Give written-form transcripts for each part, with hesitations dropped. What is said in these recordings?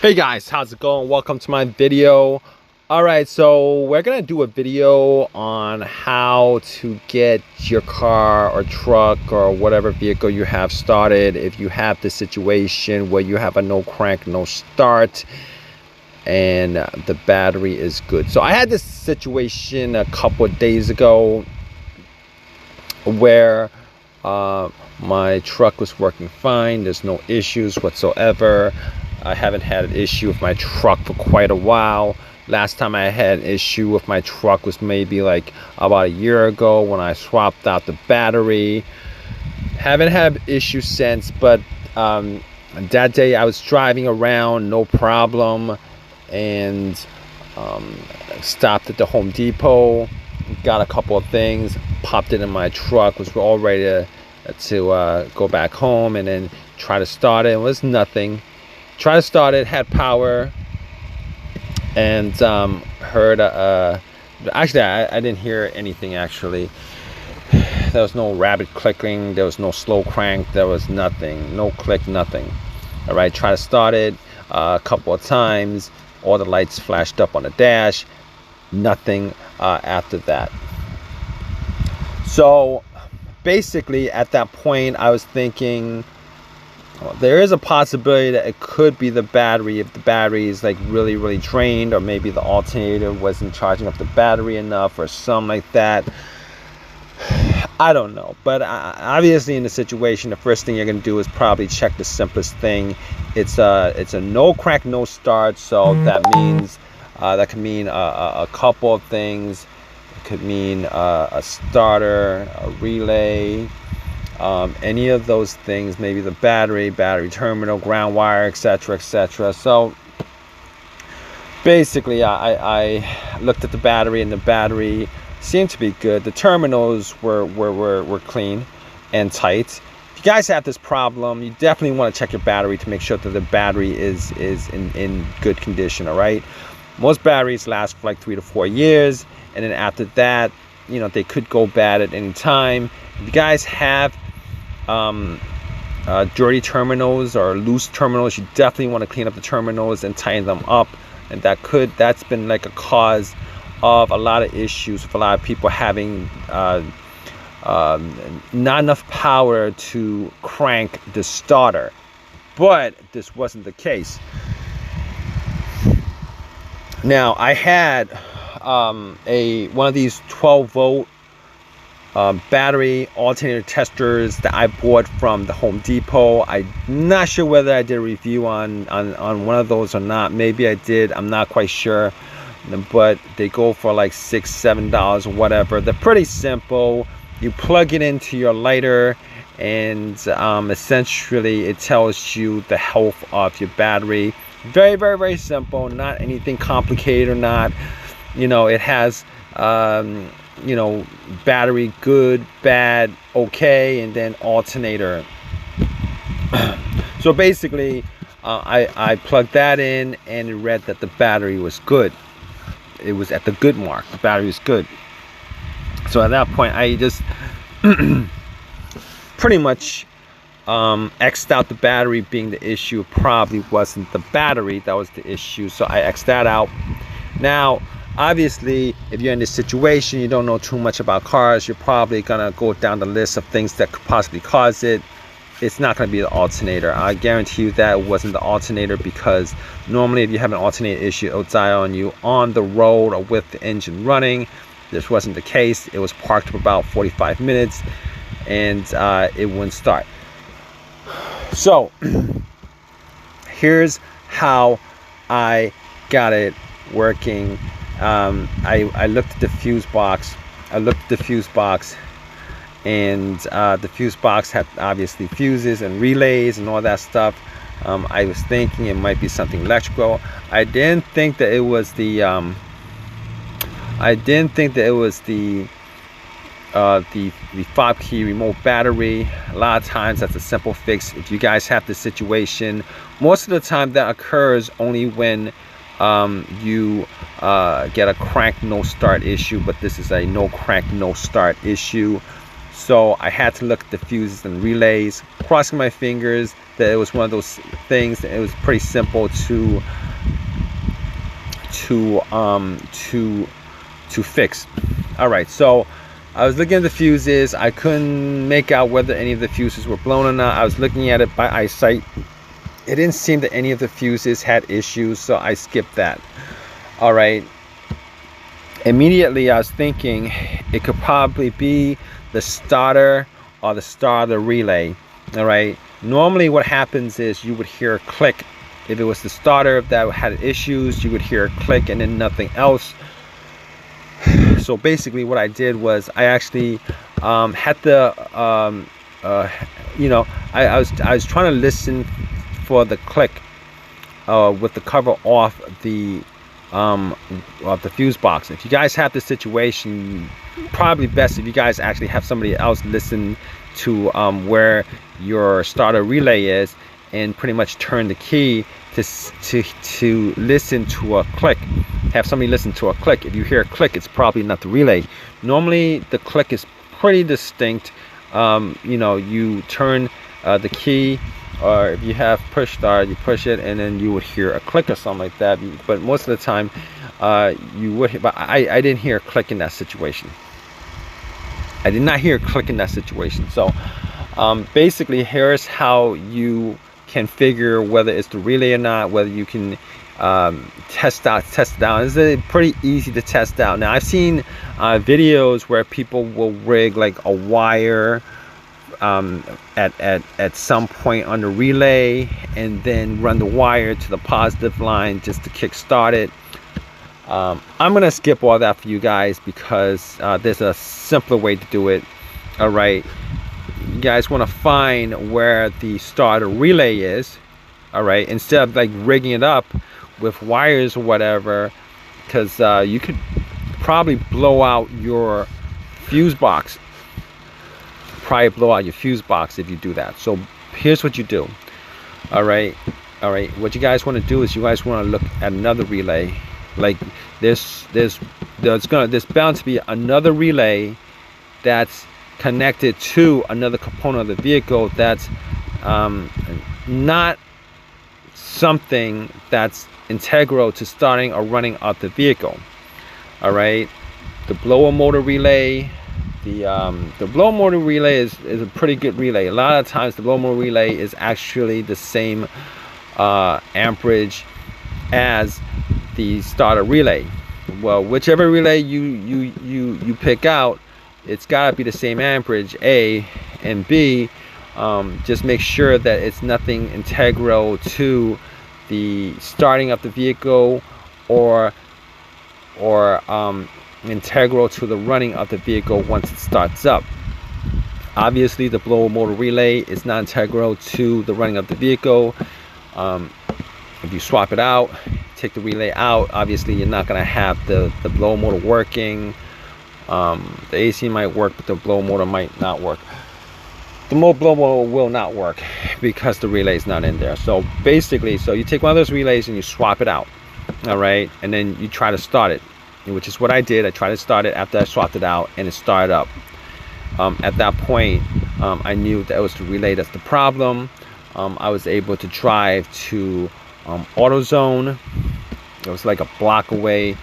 Hey guys, how's it going? Welcome to my video. Alright, so we're gonna do a video on how to get your car or truck or whatever vehicle you have started if you have the situation where you have a no crank, no start and the battery is good. So I had this situation a couple of days ago where my truck was working fine. There's no issues whatsoever. I haven't had an issue with my truck for quite a while. Last time I had an issue with my truck was maybe like about a year ago when I swapped out the battery. Haven't had issues since, but that day I was driving around, no problem, and stopped at the Home Depot, got a couple of things, popped it in my truck, was all ready to go back home and then try to start it. It was nothing. Tried to start it, had power, and heard actually I didn't hear anything. Actually, there was no rapid clicking, there was no slow crank, there was nothing, no click, nothing. All right, try to start it a couple of times, all the lights flashed up on the dash, nothing after that. So basically at that point I was thinking, well, there is a possibility that it could be the battery if the battery is like really drained, or maybe the alternator wasn't charging up the battery enough or something like that. I don't know, but obviously in the situation the first thing you're going to do is probably check the simplest thing. It's a no crank, no start, so that means that can mean a couple of things. It could mean a starter, a relay, any of those things, maybe the battery terminal, ground wire, etc. So basically I looked at the battery, and the battery seemed to be good. The terminals were clean and tight. If you guys have this problem, you definitely want to check your battery to make sure that the battery is in good condition. All right, most batteries last for like 3 to 4 years, and then after that, you know, they could go bad at any time. If you guys have dirty terminals or loose terminals, you definitely want to clean up the terminals and tighten them up. And that's been like a cause of a lot of issues with a lot of people having not enough power to crank the starter. But this wasn't the case. Now I had one of these 12-volt battery alternator testers that I bought from the Home Depot. I'm not sure whether I did a review on one of those or not. Maybe I did, I'm not quite sure, but they go for like $6-7 or whatever. They're pretty simple. You plug it into your lighter, and essentially it tells you the health of your battery. Very simple, not anything complicated or not. You know, it has you know, battery good, bad, okay, and then alternator. So basically I plugged that in, and it read that the battery was good. It was at the good mark. The battery was good. So at that point I just pretty much X'd out the battery being the issue. Probably wasn't the battery that was the issue, so I X'd that out. Now obviously, if you're in this situation, you don't know too much about cars, you're probably gonna go down the list of things that could possibly cause it. It's not gonna be the alternator. I guarantee you that it wasn't the alternator, because normally if you have an alternator issue, it'll die on you on the road or with the engine running. This wasn't the case. It was parked for about 45 minutes and it wouldn't start. So here's how I got it working. I looked at the fuse box. And the fuse box had obviously fuses and relays and all that stuff. I was thinking it might be something electrical. I didn't think that it was the 5-key remote battery. A lot of times that's a simple fix. If you guys have this situation, most of the time that occurs only when you get a crank no start issue, but this is a no crank no start issue. So I had to look at the fuses and relays, crossing my fingers that it was one of those things that it was pretty simple to fix. All right, so I was looking at the fuses. I couldn't make out whether any of the fuses were blown or not. I was looking at it by eyesight. It didn't seem that any of the fuses had issues, so I skipped that. All right. Immediately I was thinking it could probably be the starter or the starter relay. All right. Normally what happens is you would hear a click. If it was the starter that had issues, you would hear a click and then nothing else. So basically what I did was I actually had the I was trying to listen for the click with the cover off the fuse box. If you guys have this situation, probably best if you guys actually have somebody else listen to where your starter relay is and pretty much turn the key to listen to a click. Have somebody listen to a click. If you hear a click, it's probably not the relay. Normally the click is pretty distinct. You turn the key, or if you have push start, you push it and then you would hear a click or something like that. But most of the time you would, but I didn't hear a click in that situation. I did not hear a click in that situation. So basically here's how you can figure whether it's the relay or not, whether you can test it out. It's pretty easy to test out. Now I've seen videos where people will rig like a wire at some point on the relay and then run the wire to the positive line just to kick start it. I'm gonna skip all that for you guys because there's a simpler way to do it. All right, you guys want to find where the starter relay is. All right, instead of like rigging it up with wires or whatever, because you could probably blow out your fuse box. Probably blow out your fuse box if you do that. So here's what you do. All right, what you guys want to do is you guys want to look at another relay. Like there's bound to be another relay that's connected to another component of the vehicle that's not something that's integral to starting or running up the vehicle. All right, the blower motor relay. The blower motor relay is a pretty good relay. A lot of times the blower motor relay is actually the same amperage as the starter relay. Well, whichever relay you pick out, it's got to be the same amperage, A, and B. Just make sure that it's nothing integral to the starting of the vehicle or integral to the running of the vehicle once it starts up. Obviously the blower motor relay is not integral to the running of the vehicle. If you swap it out, take the relay out, obviously you're not going to have the blower motor working. The AC might work, but the blower motor might not work. The blower motor will not work because the relay is not in there. So basically, so you take one of those relays and you swap it out. All right, and then you try to start it, which is what I did. I tried to start it after I swapped it out, and it started up. At that point, I knew that it was the relay that's the problem. I was able to drive to AutoZone. It was like a block away.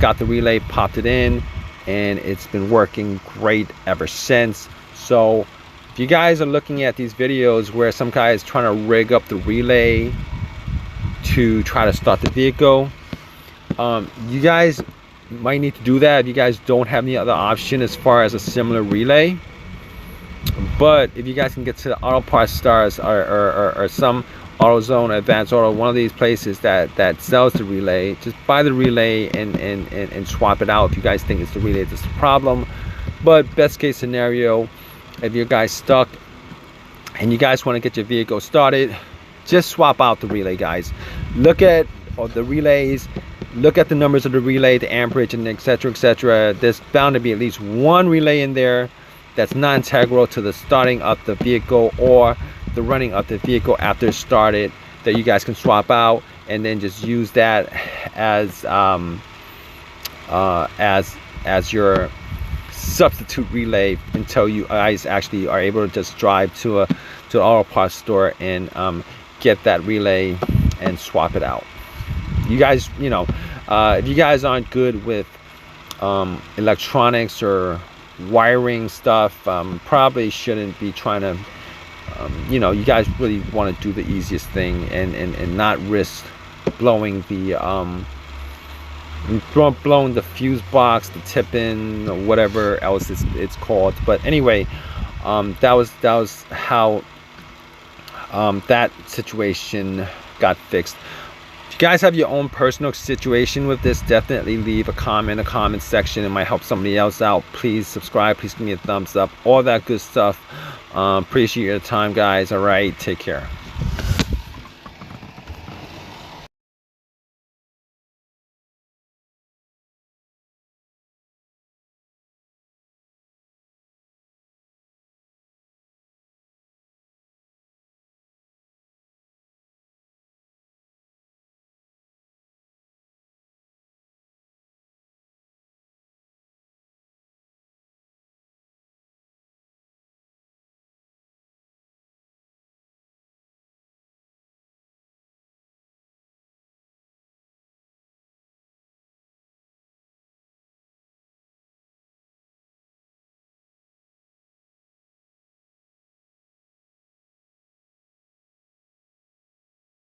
Got the relay, popped it in, and it's been working great ever since. So if you guys are looking at these videos where some guy is trying to rig up the relay to try to start the vehicle, you guys might need to do that if you guys don't have any other option as far as a similar relay. But if you guys can get to the Auto Parts Stars or some AutoZone, Advanced Auto, one of these places that sells the relay, just buy the relay and swap it out if you guys think it's the relay that's the problem. But best case scenario, if you guys stuck and you guys want to get your vehicle started, just swap out the relay, guys. Look at the relays, look at the numbers of the relay, the amperage, and etc, etc. There's bound to be at least one relay in there that's not integral to the starting of the vehicle or the running of the vehicle after it's started, that you guys can swap out and then just use that as your substitute relay until you guys actually are able to just drive to to the auto parts store and get that relay and swap it out. You guys, you know, if you guys aren't good with electronics or wiring stuff, probably shouldn't be trying to, you know, you guys really want to do the easiest thing and not risk blowing the blowing the fuse box, the tip-in, or whatever else it's called. But anyway, that was how that situation got fixed. If you guys have your own personal situation with this, definitely leave a comment in the comment section. It might help somebody else out. Please subscribe, please give me a thumbs up, all that good stuff. Appreciate your time, guys. All right, take care.